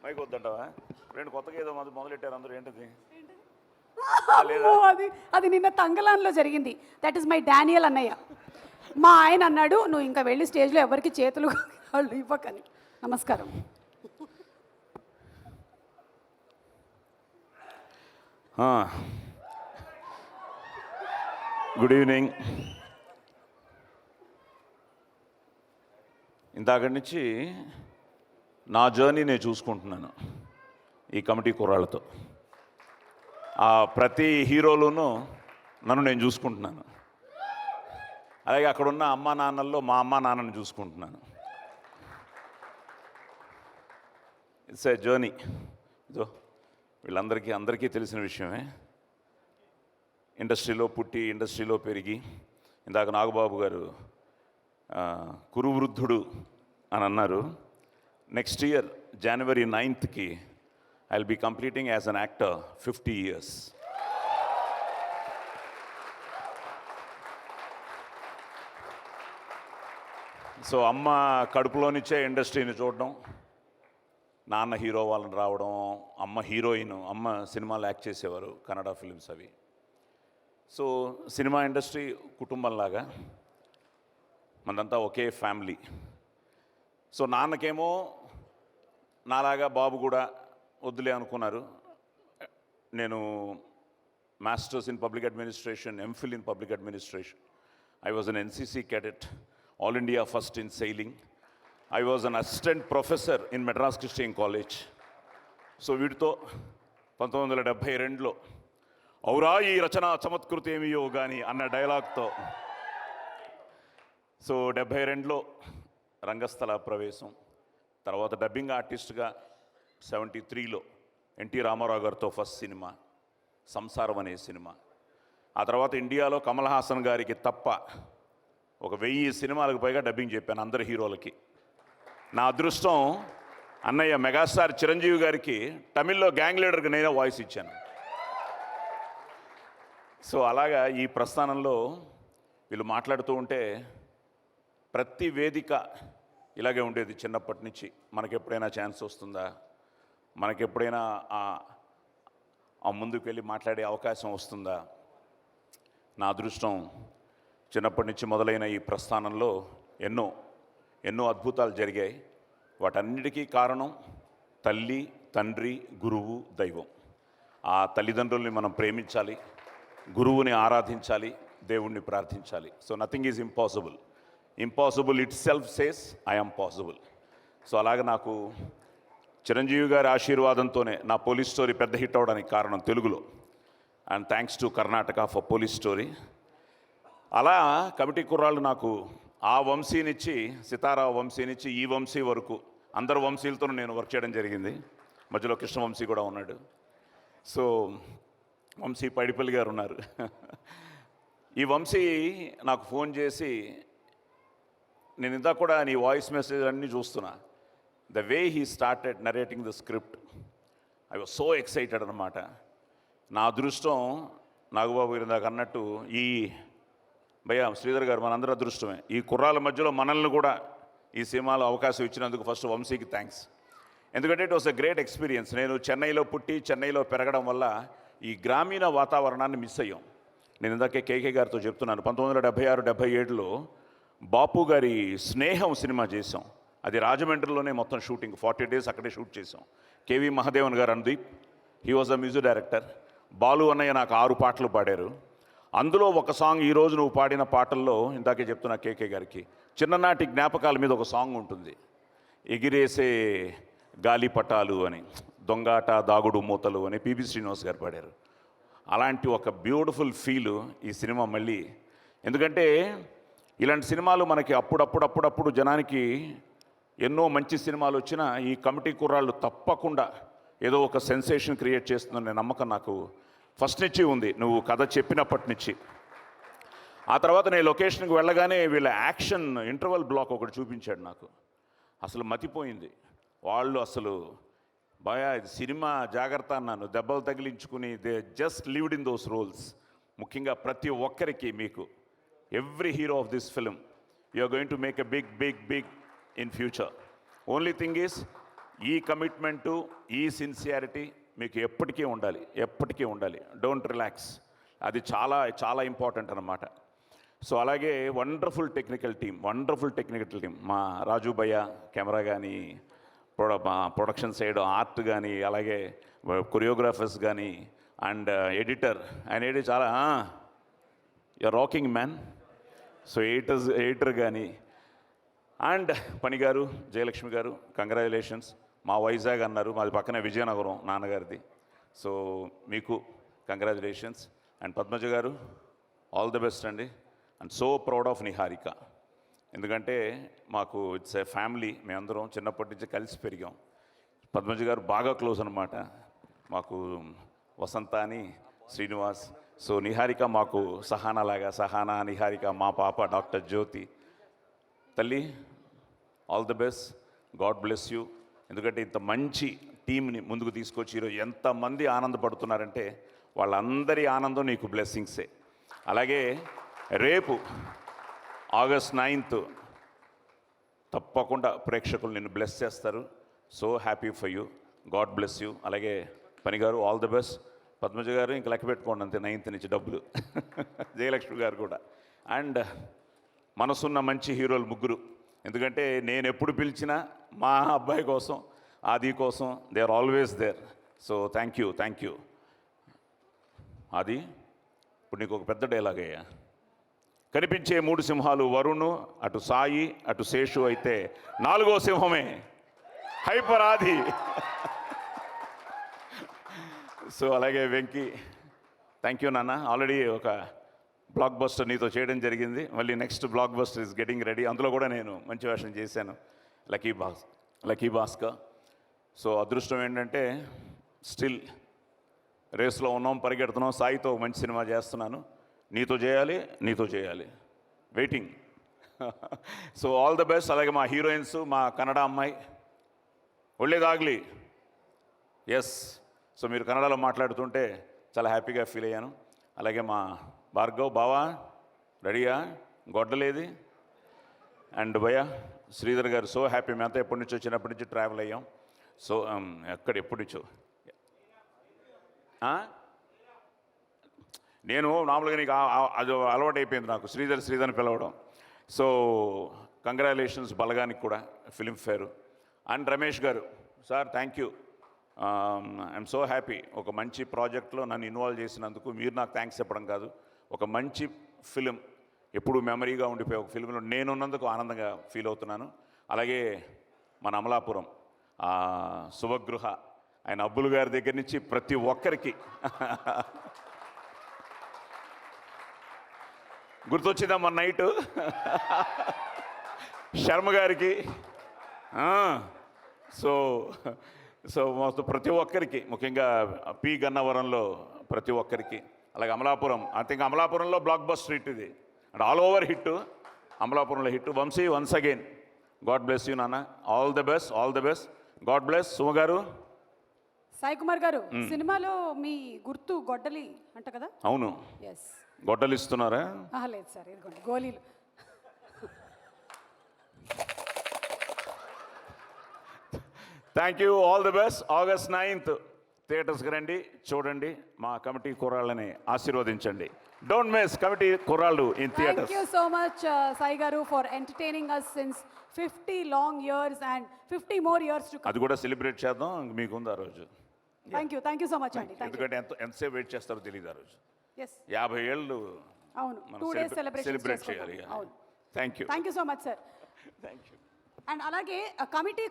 Mic వద్దంటావా? రెండు కొత్తగా ఏదో మొదలెట్టారు అందరూ, ఏంటది? అది అది నిన్న తంగలాన్లో జరిగింది. దట్ ఈస్ మై డానియల్ అన్నయ్య. మా ఆయన అన్నాడు, నువ్వు ఇంకా వెళ్ళి స్టేజ్లో ఎవరికి చేతులు వాళ్ళు ఇవ్వకని. నమస్కారం. Good evening. ఇందాక నుంచి నా జర్నీ నేను చూసుకుంటున్నాను ఈ కమిటీ కుర్రాళ్ళతో. ప్రతి హీరోలోనూ నన్ను నేను చూసుకుంటున్నాను. అలాగే అక్కడున్న అమ్మా నాన్నల్లో మా అమ్మా నాన్నని చూసుకుంటున్నాను. It's a journey. ఇదో అందరికీ తెలిసిన విషయమే. ఇండస్ట్రీలో పుట్టి ఇండస్ట్రీలో పెరిగి, ఇందాక నాగబాబు గారు కురువృద్ధుడు అని అన్నారు. Next year January 9th I'll be completing as an actor 50 years. So అమ్మ కడుపులో నుంచే ఇండస్ట్రీని చూడడం, నాన్న హీరో వాళ్ళని రావడం, అమ్మ హీరోయిన్, అమ్మ సినిమాలు యాక్ట్ చేసేవారు, కన్నడ ఫిలిమ్స్ అవి. సో సినిమా ఇండస్ట్రీ కుటుంబంలాగా మనదంతా ఒకే ఫ్యామిలీ. సో నాన్నకేమో నాలాగా బాబు కూడా వద్దులే అనుకున్నారు. నేను masters in public administration, MPhil in public administration. I was an NCC cadet, All India first in sailing. I was an assistant professor in Madras Christian College. So వీటితో 1972లో ఔరా ఈ రచన చమత్కృతి ఏమియో కానీ అన్న డైలాగ్తో సో 72లో రంగస్థల ప్రవేశం. తర్వాత డబ్బింగ్ ఆర్టిస్ట్గా 73లో ఎన్టీ రామారావు గారితో ఫస్ట్ సినిమా సంసారం అనే సినిమా. ఆ తర్వాత ఇండియాలో కమల్ హాసన్ గారికి తప్ప 1000 సినిమాలకు పైగా డబ్బింగ్ చెప్పాను అందరి హీరోలకి. నా అదృష్టం అన్నయ్య మెగాస్టార్ చిరంజీవి గారికి తమిళ్లో గ్యాంగ్ లీడర్కి నేనే వాయిస్ ఇచ్చాను. సో అలాగా ఈ ప్రస్థానంలో వీళ్ళు మాట్లాడుతూ ఉంటే ప్రతి వేదిక ఇలాగే ఉండేది చిన్నప్పటి నుంచి. మనకెప్పుడైనా ఛాన్స్ వస్తుందా, మనకెప్పుడైనా ఆ ముందుకు వెళ్ళి మాట్లాడే అవకాశం వస్తుందా. నా అదృష్టం చిన్నప్పటి నుంచి మొదలైన ఈ ప్రస్థానంలో ఎన్నో అద్భుతాలు జరిగాయి. వాటన్నిటికీ కారణం తల్లి, తండ్రి, గురువు, దైవం. ఆ తల్లిదండ్రుల్ని మనం ప్రేమించాలి, గురువుని ఆరాధించాలి, దేవుణ్ణి ప్రార్థించాలి. So nothing is impossible it self says I am possible. So అలాగే నాకు చిరంజీవి గారి ఆశీర్వాదంతోనే నా పోలీస్ స్టోరీ పెద్ద హిట్ అవ్వడానికి కారణం తెలుగులో. And thanks to Karnataka for police story. అలా కమిటీ కుర్రాళ్ళు నాకు ఆ వంశీనిచ్చి, సితారా వంశీనిచ్చి ఈ వంశీ వరకు అందరు వంశీలతో నేను వర్క్ చేయడం జరిగింది. మధ్యలో కృష్ణవంశీ కూడా ఉన్నాడు. సో వంశీ పైడిపల్లి గారు ఉన్నారు. ఈ వంశీ నాకు ఫోన్ చేసి, నేను ఇందాక కూడా నీ వాయిస్ మెసేజ్ అన్నీ చూస్తున్నా, the way he started narrating the script, I was so excited అనమాట. నా అదృష్టం నాగబాబు గారు ఇందాక అన్నట్టు, ఈ భయ్యా శ్రీధర్ గారు మనందరూ అదృష్టమే. ఈ కుర్రాల మధ్యలో మనల్ని కూడా ఈ సినిమాలో అవకాశం ఇచ్చినందుకు ఫస్ట్ వంశీకి థ్యాంక్స్. ఎందుకంటే it was a great experience. నేను చెన్నైలో పుట్టి చెన్నైలో పెరగడం వల్ల ఈ గ్రామీణ వాతావరణాన్ని మిస్ అయ్యాం. నేను ఇందాకే కేకే గారితో చెప్తున్నాను, 1976-77లో బాపు గారి స్నేహం సినిమా చేసాం. అది రాజమండ్రిలోనే మొత్తం షూటింగ్, 40 days అక్కడే షూట్ చేసాం. కేవి మహాదేవన్ గారు Anudeep, he was a music director. Balu అన్నయ్య నాకు 6 పాటలు పాడారు. అందులో ఒక సాంగ్, ఈరోజు నువ్వు పాడిన పాటల్లో ఇందాకే చెప్తున్నా కేకే గారికి, చిన్ననాటి జ్ఞాపకాల మీద ఒక సాంగ్ ఉంటుంది, ఎగిరేసే గాలిపటాలు అని, దొంగాట దాగుడు మూతలు అని పిబి శ్రీనివాస్ గారు పాడారు. అలాంటి ఒక బ్యూటిఫుల్ ఫీలు ఈ సినిమా మళ్ళీ. ఎందుకంటే ఇలాంటి సినిమాలు మనకి అప్పుడప్పుడు జనానికి ఎన్నో మంచి సినిమాలు వచ్చినా ఈ కమిటీ కుర్రాళ్ళు తప్పకుండా ఏదో ఒక సెన్సేషన్ క్రియేట్ చేస్తుందనే నమ్మకం నాకు ఫస్ట్ నుంచి ఉంది, నువ్వు కథ చెప్పినప్పటి నుంచి. ఆ తర్వాత నేను లొకేషన్కి వెళ్ళగానే వీళ్ళ యాక్షన్ ఇంటర్వల్ బ్లాక్ ఒకటి చూపించాడు నాకు. అసలు మతిపోయింది. వాళ్ళు అసలు బాయా ఇది సినిమా జాగ్రత్త అన్నాను, దెబ్బలు తగిలించుకుని they just lived in those roles. ముఖ్యంగా ప్రతి ఒక్కరికి మీకు every hero of this film, you are going to make a big in future. Only thing is, ఈ కమిట్మెంటు, ఈ సిన్సియారిటీ మీకు ఎప్పటికీ ఉండాలి, ఎప్పటికీ ఉండాలి. Don't relax. అది చాలా చాలా ఇంపార్టెంట్ అన్నమాట. సో అలాగే వండర్ఫుల్ టెక్నికల్ టీం, మా రాజు భయ్య కెమెరా కానీ, ప్రొడక్షన్ సైడ్ ఆర్ట్ కానీ, అలాగే కొరియోగ్రాఫర్స్ కానీ, అండ్ ఎడిటర్, ఆయన చాలా రాకింగ్ మ్యాన్. సో ఎడిటర్ కానీ, అండ్ పని గారు, జయలక్ష్మి గారు, కంగ్రాచులేషన్స్. మా వైజాగ్ అన్నారు, మాది పక్కనే విజయనగరం నాన్నగారిది. సో మీకు కంగ్రాచులేషన్స్. అండ్ పద్మజ గారు, ఆల్ ది బెస్ట్ అండి. And so proud of Niharika. ఎందుకంటే మాకు ఇట్స్ ఏ ఫ్యామిలీ, మేమందరం చిన్నప్పటి నుంచి కలిసి పెరిగాం. పద్మజ గారు బాగా క్లోజ్ అనమాట మాకు, వసంత అని, శ్రీనివాస్. సో నిహారిక మాకు సహానాలాగా, సహానా నిహారిక మా పాప డాక్టర్ జ్యోతి. తల్లి, all the best, God bless you. ఎందుకంటే ఇంత మంచి టీంని ముందుకు తీసుకొచ్చి ఈరోజు ఎంతమంది ఆనందపడుతున్నారంటే వాళ్ళందరి ఆనందం నీకు బ్లెస్సింగ్సే. అలాగే రేపు ఆగస్ట్ 9th తప్పకుండా ప్రేక్షకులు నిన్ను బ్లెస్ చేస్తారు. So happy for you, God bless you. అలాగే పని గారు, ఆల్ ది బెస్ట్. పద్మజ గారు ఇంకా లెక్క పెట్టుకోండి అంతే, 9th నుంచి డబ్బులు. జయలక్ష్మి గారు కూడా. అండ్ మనసున్న మంచి హీరోలు ముగ్గురు. ఎందుకంటే నేను ఎప్పుడు పిలిచినా మా అబ్బాయి కోసం, ఆది కోసం, they are always there. So thank you. Aadi, ఇప్పుడు నీకు ఒక పెద్ద డైలాగ్ అయ్యా. కనిపించే 3 సింహాలు వరుణు, అటు సాయి, అటు శేషు అయితే 4వ సింహమే హైపర్ ఆది. సో అలాగే వెంకీ, థ్యాంక్ యూ నాన్న. ఆల్రెడీ ఒక బ్లాక్ బస్టర్ నీతో చేయడం జరిగింది. మళ్ళీ next block buster is getting ready. అందులో కూడా నేను మంచి వేషం చేశాను, లక్కీ భాస్కర్. సో అదృష్టం ఏంటంటే స్టిల్ రేస్లో ఉన్నాం, పరిగెడుతున్నాం. సాయితో మంచి సినిమా చేస్తున్నాను. నీతో చేయాలి. Waiting. So all the best. అలాగే మా హీరోయిన్స్, మా కన్నడ అమ్మాయి ఒళ్ళేదాగ్లి. ఎస్. సో మీరు కన్నడలో మాట్లాడుతుంటే చాలా హ్యాపీగా ఫీల్ అయ్యాను. అలాగే మా భార్గవ్ బావా, రెడీయా? గొడ్డలేది. అండ్ భయ్య శ్రీధర్ గారు, సో హ్యాపీ. మేమంతా ఎప్పటి నుంచో, చిన్నప్పటి నుంచి ట్రావెల్ అయ్యాం. సో ఎప్పటి నుంచో నేను మామూలుగా నీకు అది అలవాటు అయిపోయింది నాకు, శ్రీధర్ని పిలవడం. సో కంగ్రాచులేషన్స్ బలగానికి కూడా, ఫిలింఫేర్. అండ్ రమేష్ గారు, sir thank you. I'm so happy. ఒక మంచి ప్రాజెక్ట్లో నన్ను ఇన్వాల్వ్ చేసినందుకు. మీరు నాకు థ్యాంక్స్ చెప్పడం కాదు, ఒక మంచి ఫిలిం, ఎప్పుడు మెమరీగా ఉండిపోయే ఒక ఫిలింలో నేనున్నందుకు ఆనందంగా ఫీల్ అవుతున్నాను. అలాగే మన అమలాపురం శుభగృహ, ఆయన అబ్బులు గారి దగ్గర నుంచి ప్రతి ఒక్కరికి గుర్తొచ్చిందా మన నైటు శర్మ గారికి. సో మొత్తం ప్రతి ఒక్కరికి, ముఖ్యంగా పి గన్నవరంలో ప్రతి ఒక్కరికి. అలాగే అమలాపురం, అంటే ఇంకా అమలాపురంలో బ్లాక్ బస్టర్ హిట్ ఇది, అండ్ ఆల్ ఓవర్ హిట్, అమలాపురంలో hit. Vamsi, once again God bless you నాన్న. All the best. God bless. Suma garu, Sai Kumar గారు, సినిమాలో మీ గుర్తు గొడ్డలి అంట కదా? అవును. ఎస్. గొడ్డలు ఇస్తున్నారా? లేదు సార్, ఇదిగోండి గోళీలు. Thank you, all the best. August 9th థియేటర్స్కి రండి, చూడండి, మా కమిటీ కుర్రాళ్ళని ఆశీర్వదించండి. Don't miss committee Kurrollu in theatres. Thank you so much Sai garu for entertaining us since 50 long years and 50 more years to come. అది కూడా సెలబ్రేట్ చేద్దాం, మీకు ఉంది ఆ రోజు. థ్యాంక్ యూ సో మచ్ అండి. ఎందుకంటే ఎంతసేపు వెయిట్ చేస్తారో తెలియదు ఆ రోజు. 50 ఏళ్ళు అవును, 2 days సెలబ్రేట్ చేయాలి. Thank you so much sir. Thank you. And అలాగే కమిటీ